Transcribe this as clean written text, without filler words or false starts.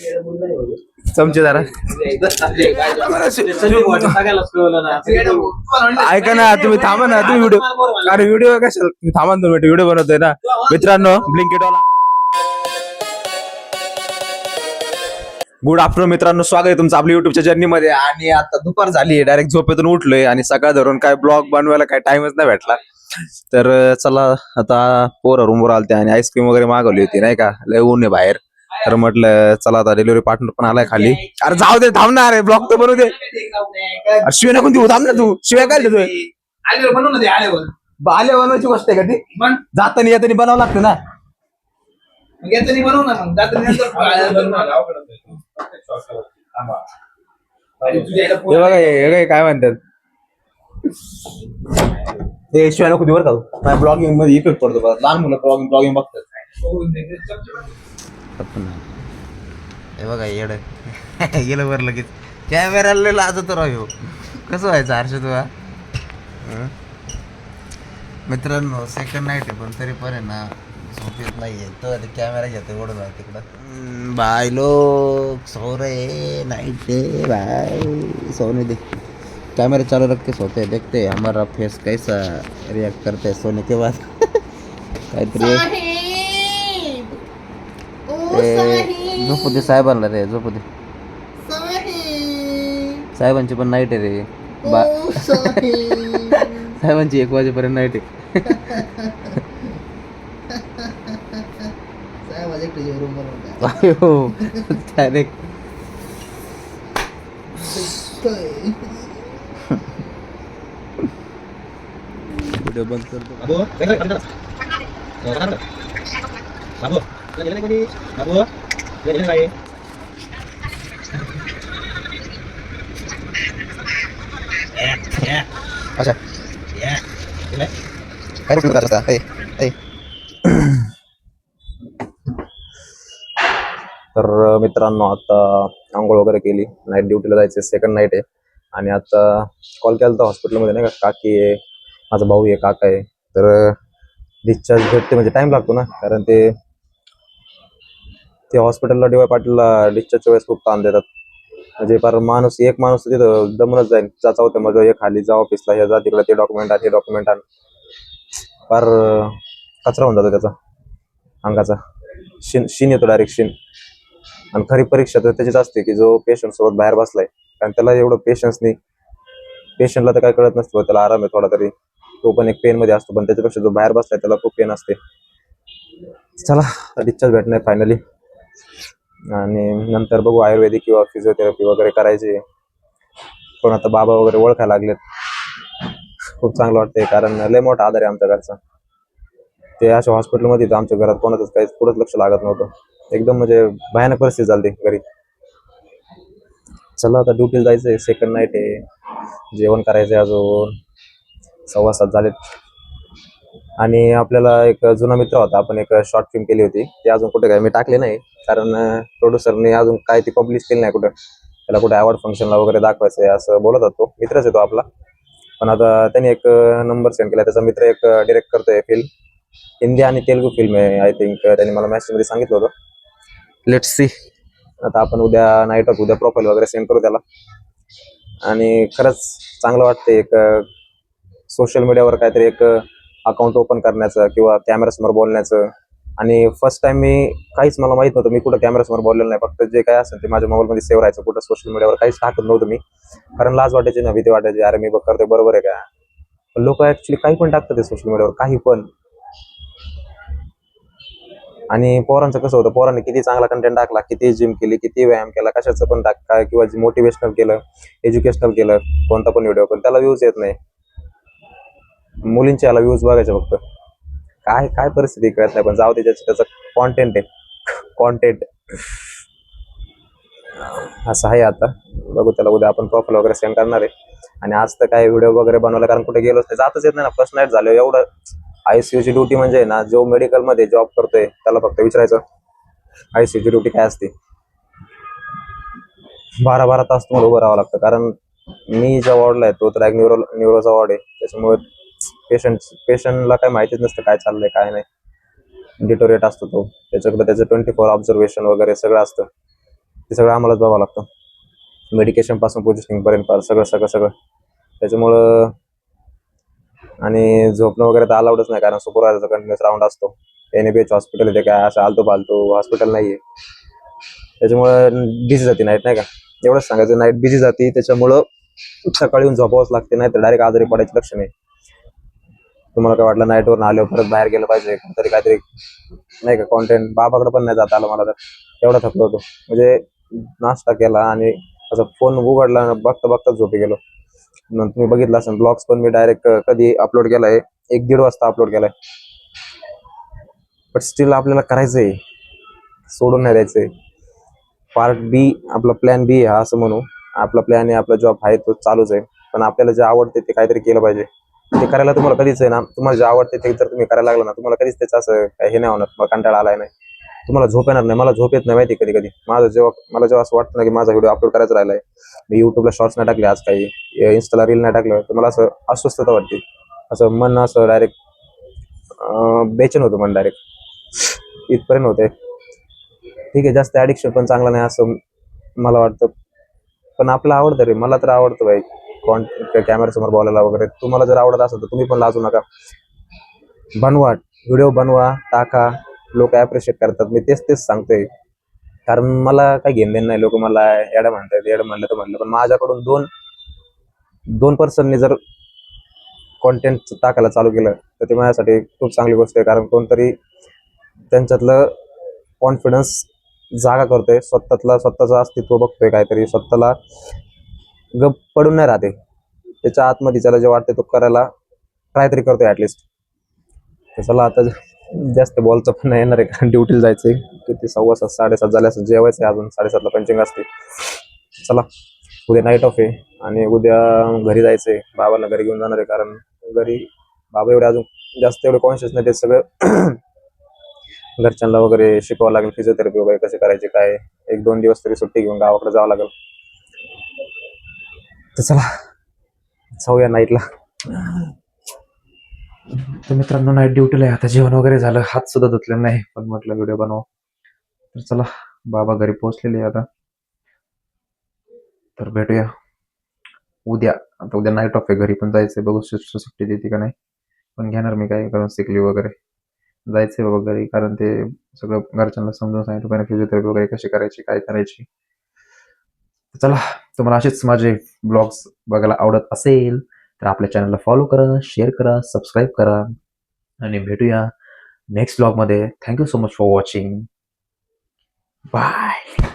चमचे जरा ऐका ना, तुम्ही थांबा ना, तुम्ही व्हिडिओ, अरे व्हिडिओ कशाला तुम्ही थांबा ना, तुम्ही व्हिडिओ बनवतोय ना मित्रांनो. ब्लिंकिट वाला गुड आफ्टरनून मित्रांनो, स्वागत आहे तुमचं आपल्या युट्यूबच्या जर्नीमध्ये. आणि आता दुपार झाली, डायरेक्ट झोपेतून उठलोय आणि सकाळ धरून काय ब्लॉग बनवायला काय टाइमच नाही भेटला. तर चला आता पोरं रूमवर आलते आणि आईस्क्रीम वगैरे मागवली होती नाही का, लय ऊन आहे बाहेर. तर म्हटलं चला आता डिलिव्हरी पार्टनर पण आलाय खाली. अरे जाऊ दे, थांब ना, अरे ब्लॉग तर बनवू दे. अरे शिव्या नको देऊ, थांब ना, तू शिव्या काय देतोय? आले बनवायची गोष्ट आहे का ती? जाताना येताना बनावं लागतं ना. हे बघा, हे काय म्हणतात, हे शिवाय नको देऊ बरं का, ब्लॉगिंग मध्ये इफेक्ट पडतो बघा. लहान मुलं ब्लॉगिंग बघतात. हे बघा येड गेलं बरं लगेच कॅमेराला लाजतो राहू. कसं व्हायचं हर्षद तुला? मित्रांनो सेकंड नाईट आहे पण तरी पण आहे ना झोप येत नाहीये. तो कॅमेरा घेतो ओढून तिकडं. बाय लोग सो रे, नाईट डे बाय, सोने दे. कैमरा चालू रख के सोते हैं, देखते हैं हमारा फेस कैसा रिएक्ट करते हैं सोने के बाद. काहीतरी झोपू दे साहेबांना रे, झोपू दे. साहेबांची पण नाईट आहे रे बा. साहेबांची 1 वाजेपर्यंत नाईट आहे. डायरेक्ट व्हिडिओ बंद करतो. अच्छा तर मित्रांनो आता आंघोळ वगैरे केली, नाईट ड्युटीला जायचं, सेकंड नाईट आहे. आणि आता कॉल केला तर हॉस्पिटलमध्ये नाही का, काकी आहे, माझा भाऊ आहे, काका आहे. तर डिस्चार्ज भेटते म्हणजे टाइम लागतो ना, कारण ते हॉस्पिटलला डी वाय पाटीलला डिस्चार्जच्या वेळेस खूप ताण देतात. म्हणजे फार एक माणूस तिथं दमूनच जाईल. जाचा होतं मग हे खाली जा ऑफिसला, हे जा तिकडे, ते डॉक्युमेंट आण, हे डॉक्युमेंट आण. फार कचरा होऊन जातो त्याचा अंगाचा. शीन येतो, डायरेक्ट शीन. आणि खरी परीक्षा तर त्याचीच असते की जो पेशंट सोबत बाहेर बसलाय, कारण त्याला एवढं पेशंटला तर काय कळत नसतं, त्याला आराम आहे थोडा तरी, तो पण एक पेन मध्ये असतो. पण त्याच्यापेक्षा जो बाहेर बसलाय त्याला खूप पेन असते. चला डिस्चार्ज भेटणार फायनली. आणि नंतर बघू आयुर्वेदिक किंवा फिजिओथेरपी वगैरे करायची. पण आता बाबा वगैरे ओळखायला लागलेत, खूप चांगलं वाटतंय, कारण लय मोठा आधार आहे आमच्या घरचा. ते अशा हॉस्पिटलमध्ये तर आमच्या घरात कोणाचंच काही पुढंच लक्ष लागत नव्हतं. एकदम म्हणजे भयानक परिस्थिती झाली घरी. चला आता ड्युटीला जायचंय, सेकंड नाईट आहे, जेवण करायचंय, अजून 7:15 झालेत. आणि आपल्याला एक जुना मित्र होता, आपण एक शॉर्ट फिल्म केली होती, ती अजून कुठे काय मी टाकली नाही, कारण प्रोड्युसरने अजून काय ती पब्लिश केली नाही कुठं. त्याला कुठे अवॉर्ड फंक्शनला वगैरे दाखवायचं आहे असं बोलत होतो. मित्रच येतो आपला. पण आता त्याने एक नंबर सेंड केला, त्याचा मित्र एक डिरेक्ट करतोय फिल्म, हिंदी आणि तेलुगू फिल्म आहे आय थिंक. त्यांनी मला मेसेजमध्ये सांगितलं होतं. Let's see. आता आपण उद्या उद्या प्रोफाईल वगैरे सेंड करू त्याला. आणि खरंच चांगलं वाटतं एक सोशल मीडियावर काहीतरी एक अकाउंट ओपन करण्याचं किंवा कॅमेरासमोर बोलण्याचं. आणि फर्स्ट टाइम काहीच मला माहित नव्हतं, मी कुठं कॅमेरासमोर बोललेलं नाही. फक्त जे काय असेल ते माझ्या मोबाईलमध्ये सेव्ह राहायचं, कुठं सोशल मीडियावर काहीच टाकत नव्हतं मी, कारण लाज वाटायची ना, भीती वाटायची, अरे मी करतोय बरोबर आहे का. पण लोक ऍक्च्युली काही पण टाकतात सोशल मीडियावर, काही पण. आणि पोरांचं कसं होतं, पोरांनी किती चांगला कंटेंट टाकला, किती जिम केली, किती व्यायाम केला, कशाचं पण टाका, किंवा मोटिवेशनल केलं, एज्युकेशनल केलं, कोणता पण व्हिडिओ, पण त्याला व्ह्यूज येत नाही. मुलींची याला व्ह्यूज बघायचे फक्त. काय काय परिस्थिती कळत नाही, पण जाऊ दे, त्याचा कॉन्टेंट आहे, कॉन्टेंट असं आहे. आता बघू, त्याला उद्या आपण प्रोफाईल वगैरे सेंड करणार आहे. आणि आज तर काय व्हिडिओ वगैरे बनवला, कारण कुठे गेलोच नाही, जातच येत नाही ना. फर्स्ट नाईट झालं, एवढं आयसीयूची ड्युटी म्हणजे ना, जो मेडिकलमध्ये जॉब करतोय त्याला फक्त विचारायचं आयसीयूची ड्युटी काय असते. 12-12 तास तुम्हाला उभं राहावं लागतं, कारण मी ज्या वॉर्डला आहे तो तर एक न्यूरोचा वॉर्ड आहे, त्याच्यामुळे पेशंटला काय माहितीच नसतं काय चाललंय काय नाही. डिटोरेट असतो तो, त्याच्याकडे त्याचं 24 ऑब्झर्वेशन वगैरे सगळं असतं. ते सगळं आम्हालाच बघावं लागतं, मेडिकेशन पासून पोझिशनिंग पर्यंत सगळं सगळं सगळं. त्याच्यामुळं आणि झोपणं वगैरे तर अलाउडच नाही, कारण सुपरवायझरचा कंटिन्युअस राऊंड असतो. NABH हॉस्पिटल आहे, ते काय असं आलतो फालतू हॉस्पिटल नाहीये. त्याच्यामुळं बिझी जाते नाईट, नाही का. एवढंच सांगायचं, नाईट बिझी जाते, त्याच्यामुळं सकाळी येऊन झोपावंच लागते, नाही तर डायरेक्ट आजारी पडायचे लक्षण आहे. तुम्हाला काय वाटलं नाईटवरून आल्यावर परत बाहेर गेलं पाहिजे तरी काहीतरी, नाही का, कॉन्टेंट. बाबाकडे पण नाही जाता आलं मला, तर एवढा थकलो होतो. म्हणजे नाश्ता केला आणि असं फोन उघडला, बघता बघता झोपी गेलो. मग तुम्ही बघितलं असेल ब्लॉग्स पण मी डायरेक्ट कधी अपलोड केलाय, 1-1.5 वाजता अपलोड केलाय. बट स्टील आपल्याला करायचंय, सोडून नाही द्यायचंय. पार्ट बी, आपला प्लॅन बी हा असं म्हणू. आपला प्लॅन आहे, आपला जॉब आहे तो चालूच आहे, पण आपल्याला जे आवडते ते काहीतरी केलं पाहिजे. ते करायला तुम्हाला कधीच आहे ना, तुम्हाला जे आवडते ते जर तुम्ही करायला लागला ना, तुम्हाला कधीच त्याचं असं हे नाही होणार, मला कंटाळा आलाय नाही, तुम्हाला झोप येणार नाही. मला झोप येत नाही माहिती, कधी कधी मला जेव्हा असं वाटतं ना की माझा व्हिडिओ अपलोड करायचा राहिलाय, मी युट्यूबला शॉर्ट्स नाही टाकले आज, काही इन्स्टाला रील नाही टाकलं, तर मला असं अस्वस्थता वाटते, असं मन असं डायरेक्ट बेचैन होतं मन डायरेक्ट, इथपर्यंत होते. ठीक आहे, जास्त ॲडिक्शन पण चांगलं नाही असं मला वाटतं, पण आपलं आवडतं रे, मला तर आवडतं भाई कॅमेऱ्यासमोर बोलायला वगैरे. तुम्हाला जर आवडत असेल तर तुम्ही पण लाजू नका, बनवा व्हिडिओ, बनवा, टाका, लोक ॲप्रिशिएट करतात. मी तेच तेच सांगतोय, कारण मला काही घेणं देणं नाही. लोक मला येडं म्हणतात, येडं म्हणलं तर म्हणलं, पण माझ्याकडून दोन पर्सनने जर कॉन्टेंट टाकायला चालू केलं तर ते माझ्यासाठी खूप चांगली गोष्ट आहे, कारण कोणतरी त्यांच्यातलं कॉन्फिडन्स जागा करतोय, स्वतःचं अस्तित्व बघतोय, काहीतरी स्वतःला गप पडून नाही राहते, त्याच्या आतमध्ये त्याला जे वाटते तो करायला ट्राय तरी करतोय ॲटलिस्ट. तर चला, आता जास्त बॉलचं पण नाही येणार आहे, कारण ड्युटीला जायचंय. किती 7:15 7:30 झाले असं, जेवायचं आहे अजून, 7:30ला पंचिंग असते. चला, उद्या नाईट ऑफ आहे आणि उद्या घरी जायचंय, बाबाला घरी घेऊन जाणार आहे, कारण घरी बाबा एवढे अजून जास्त एवढे कॉन्शियस नाही, ते सगळं घरच्यांना वगैरे शिकवावं लागेल, फिजिओथेरपी वगैरे कसे करायचे काय. 1-2 दिवस तरी सुट्टी घेऊन गावाकडे जावं लागेल. तर चला, जाऊया नाईटला. तर मित्रांनो, नाईट ड्युटीला आहे, आता जेवण वगैरे झालं, हात सुद्धा धुतले नाही, पण म्हटलं व्हिडिओ बनव. तर चला, बाबा घरी पोहोचलेले आता, तर भेटूया उद्या. आता उद्या नाईट ऑफ आहे, घरी पण जायचंय, बघू सिस्टर सुट्टी देते का नाही, पण घेणार मी काय, कारण सिक लीव्ह वगैरे. जायचंय बाबा घरी, कारण ते सगळं घरच्यांना समजून सांगितलं पाहिजे, फिजिओथेरपी वगैरे कशी करायची, काय करायची. चला, तुम्हाला असेच माझे ब्लॉग्स बघायला आवडत असेल तर आपल्या चॅनलला फॉलो करा, शेअर करा, सबस्क्राईब करा, आणि भेटूया नेक्स्ट ब्लॉगमध्ये. Thank you so much for watching. Bye.